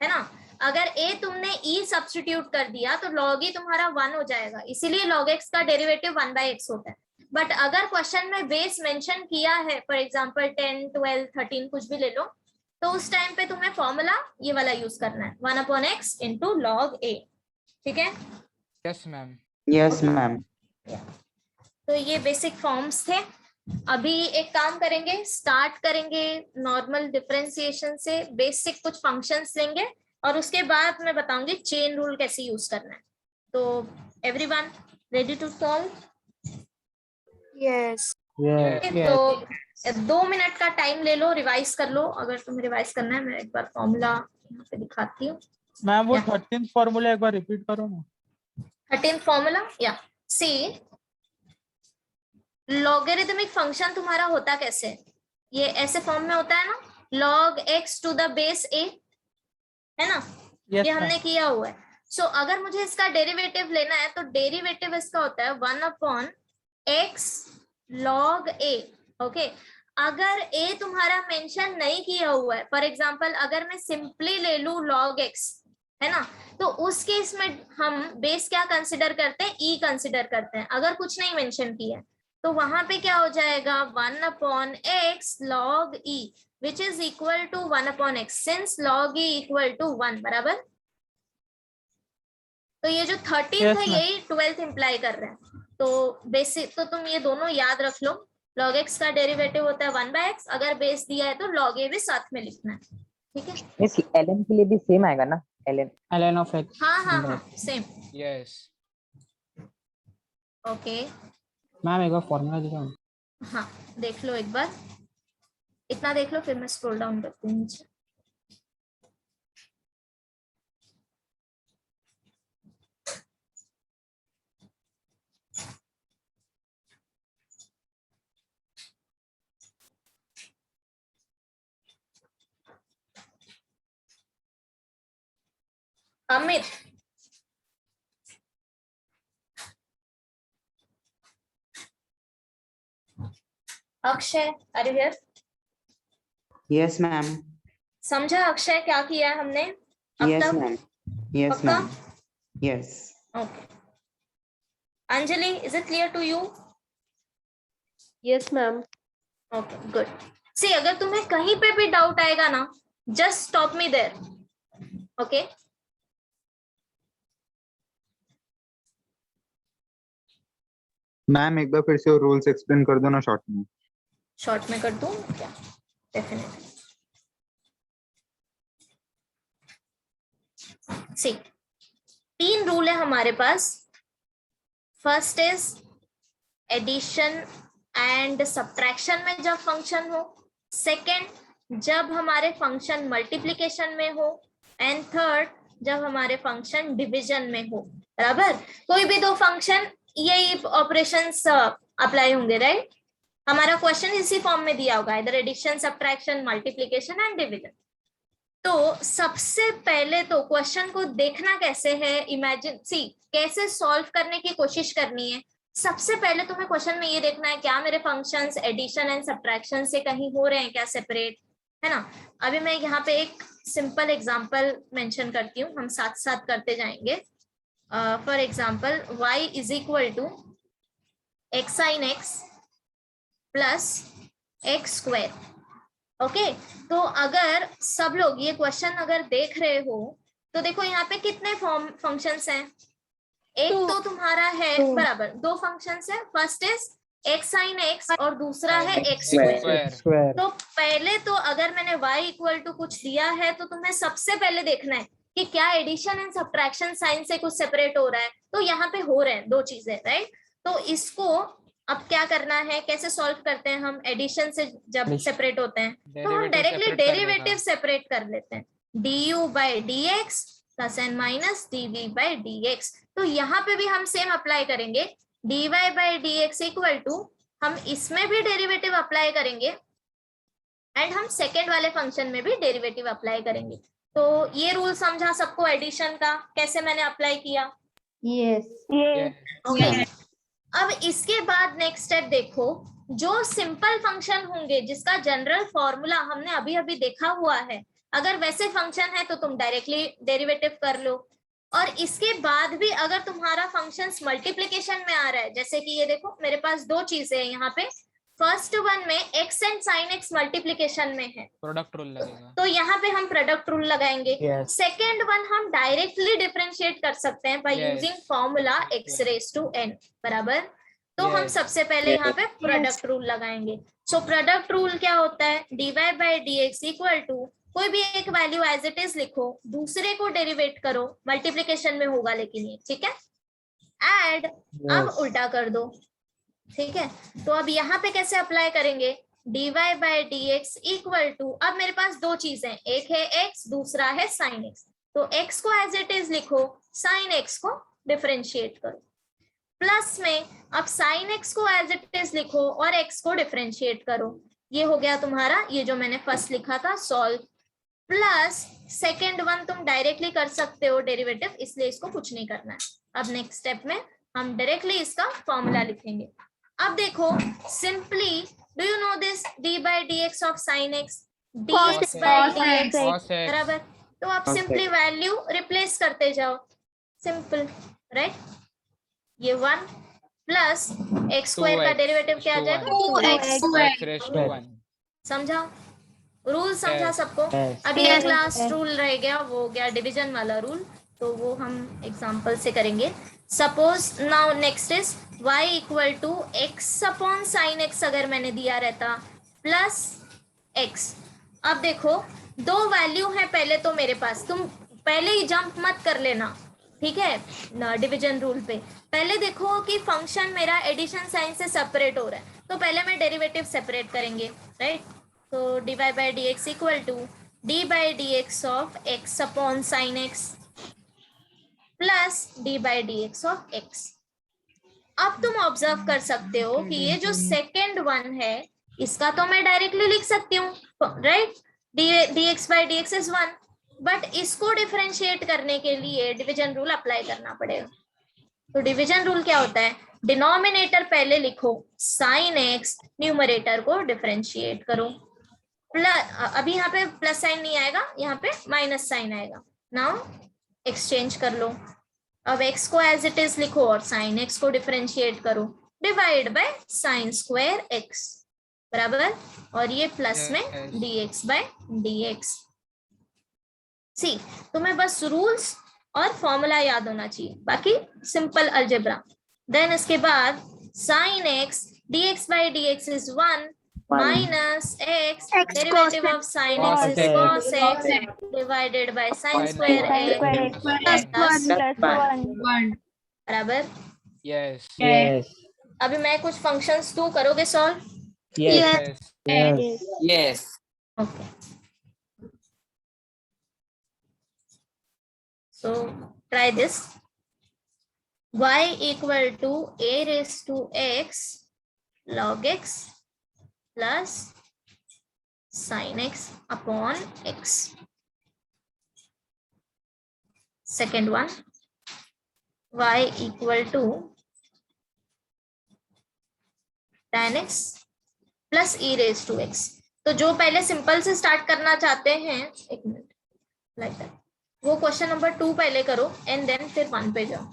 [SPEAKER 1] है ना. अगर a तुमने e सब्स्टिट्यूट कर दिया तो log e तुम्हारा 1 हो जाएगा, इसीलिए log x का डेरिवेटिव 1 by x होता है. बट अगर क्वेश्चन में बेस मेंशन किया है, फॉर एग्जांपल 10, 12, 13 कुछ भी ले लो, तो उस टाइम पे तुम्हें फॉर्मूला ये वाला यूज करना है, 1 upon x into log a. ठीक है,
[SPEAKER 3] Yes, ma'am.
[SPEAKER 5] Yes, ma'am.
[SPEAKER 1] तो ये बेसिक फॉर्म्स थे. अभी एक काम करेंगे, स्टार्ट करेंगे नॉर्मल डिफरेंशिएशन से, बेसिक कुछ फंक्शंस लेंगे और उसके बाद मैं बताऊंगी चेन रूल कैसे यूज करना है. तो everyone ready to solve?
[SPEAKER 2] Yes.
[SPEAKER 1] तो 2 मिनट का टाइम ले लो, रिवाइज कर लो अगर तुम्हें रिवाइज करना है. मैं एक बार फॉर्मूला यहाँ पे दिखाती हूँ.
[SPEAKER 6] मैम वो 13th फॉर्मूला एक बार रिपीट करो ना.
[SPEAKER 1] 13th फॉर्मूला, या सी, लॉगरिथमिक फंक्शन तुम्हारा होता कैसे? ये ऐसे फॉर्म में होता है ना, log x to the base a, है ना.
[SPEAKER 6] Yes,
[SPEAKER 1] ये
[SPEAKER 6] ma'am.
[SPEAKER 1] हमने किया हुआ है. सो अगर मुझे इसका डेरिवेटिव लेना है तो डेरिवेटिव इसका होता है 1 upon x log a. Okay, अगर a तुम्हारा मेंशन नहीं किया हुआ है, फॉर एग्जांपल अगर मैं सिंपली ले लूं log x, है ना, तो उस केस में हम बेस क्या कंसिडर करते हैं? e कंसिडर करते हैं. अगर कुछ नहीं मेंशन किया है तो वहां पे क्या हो जाएगा? 1 upon x log e which is equal to 1 upon x, since log e equal to 1, बराबर. तो ये जो 13th
[SPEAKER 6] Yes,
[SPEAKER 1] है
[SPEAKER 6] ma'am.
[SPEAKER 1] यही 12th इंप्लाई कर रहे हैं. तो बेसिक तो तुम ये दोनों याद रख लो. log x का डेरिवेटिव होता है 1 by x, अगर बेस दिया है तो log a भी साथ में लिखना है. ठीक है,
[SPEAKER 4] इस ln के लिए भी सेम आएगा ना? ln
[SPEAKER 6] ln of x.
[SPEAKER 1] हाँ हाँ हाँ सेम.
[SPEAKER 3] Yes.
[SPEAKER 1] ओके,
[SPEAKER 6] मैम एक बार फॉर्मूला दिखाओ.
[SPEAKER 1] हाँ देख लो एक बार, इतना देख लो, फिर मैं स्क्रॉल डाउन करती हूँ नीचे. अमित, अक्षय, अरे हियर.
[SPEAKER 5] Yes, ma'am.
[SPEAKER 1] समझा अक्षय क्या किया है हमने अब
[SPEAKER 5] Yes,
[SPEAKER 1] तक?
[SPEAKER 5] ma'am. Yes,
[SPEAKER 1] पक्का?
[SPEAKER 5] ma'am. Yes.
[SPEAKER 1] Okay. Anjali, is it clear to you?
[SPEAKER 2] Yes, ma'am.
[SPEAKER 1] Okay, good. See, अगर तुम्हें कहीं पे भी डाउट आएगा ना, just stop me there. Okay,
[SPEAKER 7] ma'am एक बार फिर से रूल्स एक्सप्लेन कर दो ना शॉर्ट में.
[SPEAKER 1] शॉर्ट में कर दूं क्या? डेफिनेटली. सी 3 रूल है हमारे पास. First is addition and subtraction में जब फंक्शन हो, सेकंड जब हमारे फंक्शन मल्टीप्लिकेशन में हो, एंड थर्ड जब हमारे फंक्शन डिवीजन में हो. बराबर. कोई भी 2 फंक्शन यही ऑपरेशंस अप्लाई होंगे, राइट. हमारा क्वेश्चन इसी फॉर्म में दिया होगा, इधर addition, subtraction, multiplication and division. तो सबसे पहले तो क्वेश्चन को देखना कैसे है, इमेजिन सी कैसे सॉल्व करने की कोशिश करनी है. सबसे पहले तुम्हें क्वेश्चन में ये देखना है क्या मेरे फंक्शंस एडिशन एंड सब्ट्रैक्शन से कहीं हो रहे हैं क्या सेपरेट, है ना. अभी मैं यहाँ पे एक सिंपल एग्जांपल मेंशन करती हूँ, हम साथ साथ करते जाएंगे. For example y is equal to x sin x plus x square. Okay, तो अगर सब लोग ये क्वेश्चन अगर देख रहे हो तो देखो यहाँ पे कितने फंक्शंस हैं. एक तो तुम्हारा है बराबर 2 फंक्शंस है. First is x sin x और दूसरा है x स्क्वायर.
[SPEAKER 6] स्क्वायर.
[SPEAKER 1] तो पहले तो अगर मैंने y इक्वल टू कुछ दिया है तो तुम्हें सबसे पहले देखना है कि क्या एडिशन एंड सब्ट्रैक्शन साइन से कुछ सेपरेट हो रहा है. तो यहाँ पे हो रहे हैं 2 चीजें, राइट. तो इसको अब क्या करना है, कैसे सॉल्व करते हैं हम एडिशन से जब सेपरेट होते हैं, तो हम डायरेक्टली डेरिवेटिव सेपरेट कर लेते हैं. du by d x plus n minus d by d x. तो यहाँ पे भी हम सेम अप्लाई करेंगे. dy by d x equal to हम इसमें भी डेरिवेटिव अप्लाई करेंगे एंड हम सेकेंड वाले फंक्शन में भी डेरिवेटिव अप्लाई करेंगे. तो ये रूल समझा सबको एडिशन का, कैसे मैंने अप्लाई किया.
[SPEAKER 2] Yes.
[SPEAKER 1] अब इसके बाद नेक्स्ट स्टेप देखो, जो सिंपल फंक्शन होंगे जिसका जनरल फॉर्मूला हमने अभी अभी देखा हुआ है, अगर वैसे फंक्शन है तो तुम डायरेक्टली डेरिवेटिव कर लो. और इसके बाद भी अगर तुम्हारा फंक्शंस मल्टीप्लिकेशन में आ रहा है, जैसे कि ये देखो मेरे पास 2 चीजें हैं यहाँ पे. फर्स्ट वन में x and sin x multiplication में है,
[SPEAKER 3] प्रोडक्ट रूल लगेगा.
[SPEAKER 1] तो यहाँ पे हम प्रोडक्ट रूल लगाएंगे.
[SPEAKER 6] Yes.
[SPEAKER 1] सेकेंड वन हम डायरेक्टली डिफरेंशिएट कर सकते हैं by using formula x raise to n. बराबर. तो हम
[SPEAKER 3] Yes.
[SPEAKER 1] सबसे पहले यहाँ पे प्रोडक्ट रूल लगाएंगे. सो प्रोडक्ट रूल क्या होता है, dy by d x equal to कोई भी एक वैल्यू एज इट इज लिखो, दूसरे को डेरिवेट करो, मल्टीप्लिकेशन में होगा लेकिन ये, ठीक है. एड अब उल्टा कर दो, ठीक है. तो अब यहाँ पे कैसे अप्लाई करेंगे, dy by d x equal to, अब मेरे पास 2 चीजें, एक है x दूसरा है sin x. तो x को एज इट इज लिखो, sin x को डिफरेंशिएट करो. प्लस में अब sin x को एज इट इज लिखो और x को डिफरेंशिएट करो. ये हो गया तुम्हारा, ये जो मैंने फर्स्ट लिखा था सॉल्व. प्लस सेकेंड वन तुम डायरेक्टली कर सकते हो डेरिवेटिव, इसलिए इसको कुछ नहीं करना है. अब नेक्स्ट स्टेप में हम डायरेक्टली इसका फॉर्मूला लिखेंगे. अब देखो simply, do you know this d by d x of sine x, dx by d x बराबर. तो आप सिंपली वैल्यू रिप्लेस करते जाओ, सिंपल, राइट. ये 1 प्लस एक्स स्क्वायर का डेरिवेटिव क्या आ जाएगा, 2x. समझा, रूल समझा सबको. अभी एक लास्ट रूल रह गया, वो हो गया डिवीजन वाला रूल, तो वो हम एग्जांपल से करेंगे. Suppose now next is y equal to x upon sine x अगर मैंने दिया रहता प्लस x. अब देखो 2 वैल्यू है पहले तो मेरे पास, तुम पहले ही जंप मत कर लेना, ठीक है, डिवीजन रूल पे. पहले देखो कि फंक्शन मेरा एडिशन साइन से सेपरेट हो रहा है, तो पहले मैं डेरिवेटिव सेपरेट करेंगे, राइट. तो dy by d x equal to d by d x of x upon sine x plus d by d x of x. अब तुम ऑब्जर्व कर सकते हो कि ये जो सेकेंड वन है इसका तो मैं डायरेक्टली लिख सकती हूँ, right. dx by d x is 1, but इसको डिफरेंशिएट करने के लिए डिवीजन रूल अप्लाई करना पड़ेगा. तो डिवीजन रूल क्या होता है, डिनोमिनेटर पहले लिखो sin x, न्यूमरेटर को डिफरेंशिएट करो. प्लस, अभी यहाँ पे प्लस साइन नहीं आएगा, यहाँ पे माइनस साइन आएगा. नाउ एक्सचेंज कर लो. अब x को एज इट इज लिखो और sin x को डिफरेंशिएट करो, divide by sin square x बराबर, और ये प्लस में dx बाय dx. सी, तुम्हें बस रूल्स और फॉर्मूला याद होना चाहिए, बाकी सिंपल अलजेब्रा. देन इसके बाद sin x dx by dx is 1 minus x derivative of sin x is cos x divided by sin square x plus बराबर.
[SPEAKER 3] Yes.
[SPEAKER 6] Yes.
[SPEAKER 1] अभी मैं कुछ फंक्शंस दूं, करोगे solve?
[SPEAKER 6] Yes.
[SPEAKER 3] Yes.
[SPEAKER 8] Yes.
[SPEAKER 1] Okay. So try this. Y equal to a raised to x log x plus sin x upon x. Second one, y equal to tan x plus e raised to x. तो जो पहले simple से start करना चाहते हैं, एक minute, like that, वो question number 2 पहले करो एंड देन फिर 1 पे जाओ.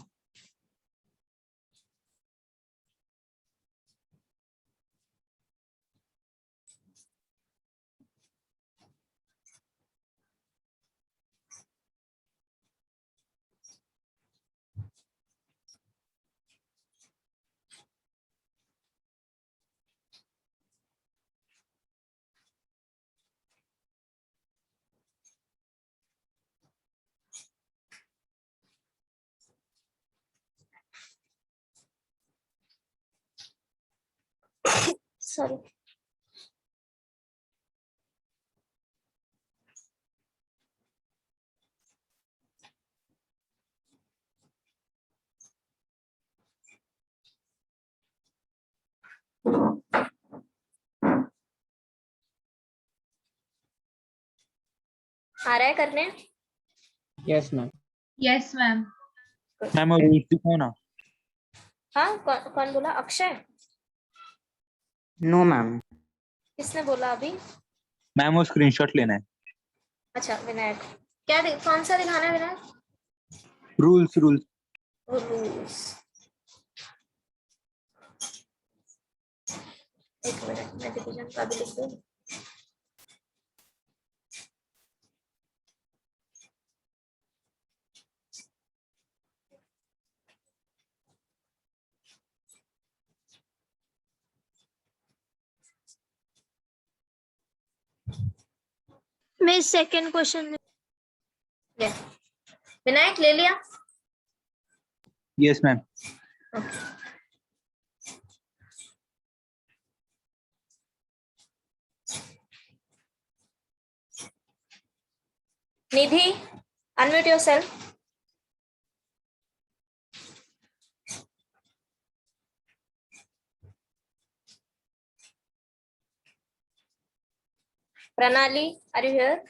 [SPEAKER 1] Sorry. आ रहा है करने?
[SPEAKER 6] Yes, ma'am.
[SPEAKER 2] Yes, ma'am.
[SPEAKER 6] Ma'am और रूल्स दिखाओ ना.
[SPEAKER 1] हाँ, कौन बोला? अक्षय?
[SPEAKER 5] No, ma'am.
[SPEAKER 1] किसने बोला अभी?
[SPEAKER 7] मैम वो स्क्रीनशॉट लेना है.
[SPEAKER 1] अच्छा, विनायक. क्या कौन सा दिखाना है विनायक?
[SPEAKER 7] रूल्स.
[SPEAKER 1] रूल्स. एक मिनट, मैं डिवीजन का भी लिख दूं.
[SPEAKER 2] मैं सेकंड क्वेश्चन.
[SPEAKER 1] विनायक ले लिया?
[SPEAKER 7] Yes ma'am.
[SPEAKER 1] Okay. Nidhi, unmute yourself. Pranali, are you here?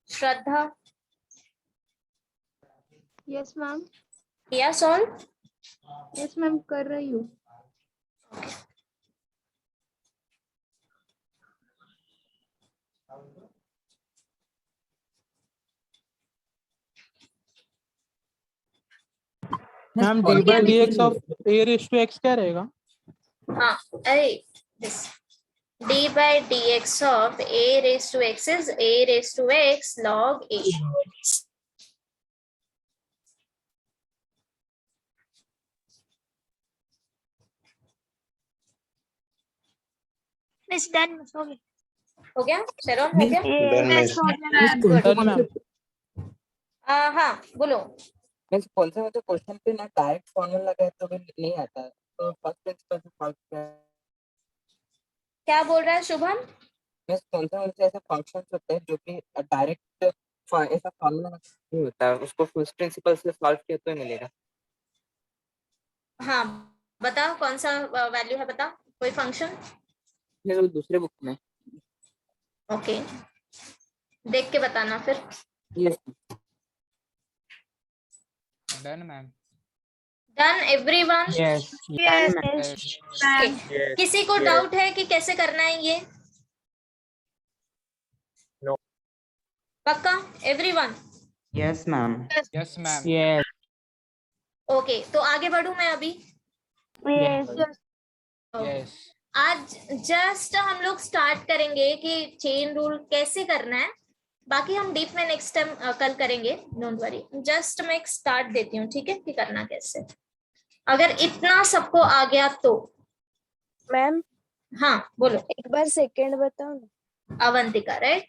[SPEAKER 1] Shraddha,
[SPEAKER 2] Yes, ma'am.
[SPEAKER 1] किया सॉल्व?
[SPEAKER 2] Yes, ma'am. कर रही हूँ.
[SPEAKER 6] Ma'am d by dx of a raised to x क्या रहेगा?
[SPEAKER 1] हाँ, अरे this d by dx of a raised to x is a raised to x log a.
[SPEAKER 2] Miss done.
[SPEAKER 1] हो गया? शेरोन हो गया?
[SPEAKER 2] Yes,
[SPEAKER 6] Done, ma'am.
[SPEAKER 1] हाँ, बोलो.
[SPEAKER 8] मीन्स कौन से मुझे क्वेश्चन पे ना डायरेक्ट फॉर्मूला लगा तो भी नहीं आता है, तो फर्स्ट प्रिंसिपल से सॉल्व किया.
[SPEAKER 1] क्या बोल रहा है शुभम?
[SPEAKER 8] मीन्स कौन से मुझे ऐसे फंक्शंस होते हैं जो कि डायरेक्ट ऐसा फॉर्मूला नहीं होता है, उसको फर्स्ट प्रिंसिपल से सॉल्व किया तो ही मिलेगा.
[SPEAKER 1] हाँ, बताओ कौन सा वैल्यू है, बताओ कोई फंक्शन.
[SPEAKER 8] ये तो दूसरे बुक में.
[SPEAKER 1] ओके, देख के बताना फिर.
[SPEAKER 8] Yes.
[SPEAKER 3] Done, ma'am.
[SPEAKER 1] Done everyone?
[SPEAKER 6] Yes.
[SPEAKER 3] Yes.
[SPEAKER 1] किसी को डाउट है कि कैसे करना है ये?
[SPEAKER 7] No.
[SPEAKER 1] पक्का everyone?
[SPEAKER 5] Yes, ma'am.
[SPEAKER 3] Yes, ma'am.
[SPEAKER 6] Yes.
[SPEAKER 1] Okay, तो आगे बढ़ूं मैं अभी.
[SPEAKER 6] Yes.
[SPEAKER 3] Yes.
[SPEAKER 1] आज जस्ट हम लोग स्टार्ट करेंगे कि चेन रूल कैसे करना है, बाकी हम डीप में नेक्स्ट टाइम कल करेंगे, डोंट वरी। जस्ट मैं एक स्टार्ट देती हूँ, ठीक है, कि करना कैसे। अगर इतना सबको आ गया तो।
[SPEAKER 9] मैम
[SPEAKER 1] हाँ बोलो।
[SPEAKER 9] एक बार सेकंड बताओ ना।
[SPEAKER 1] अवंतिका, राइट?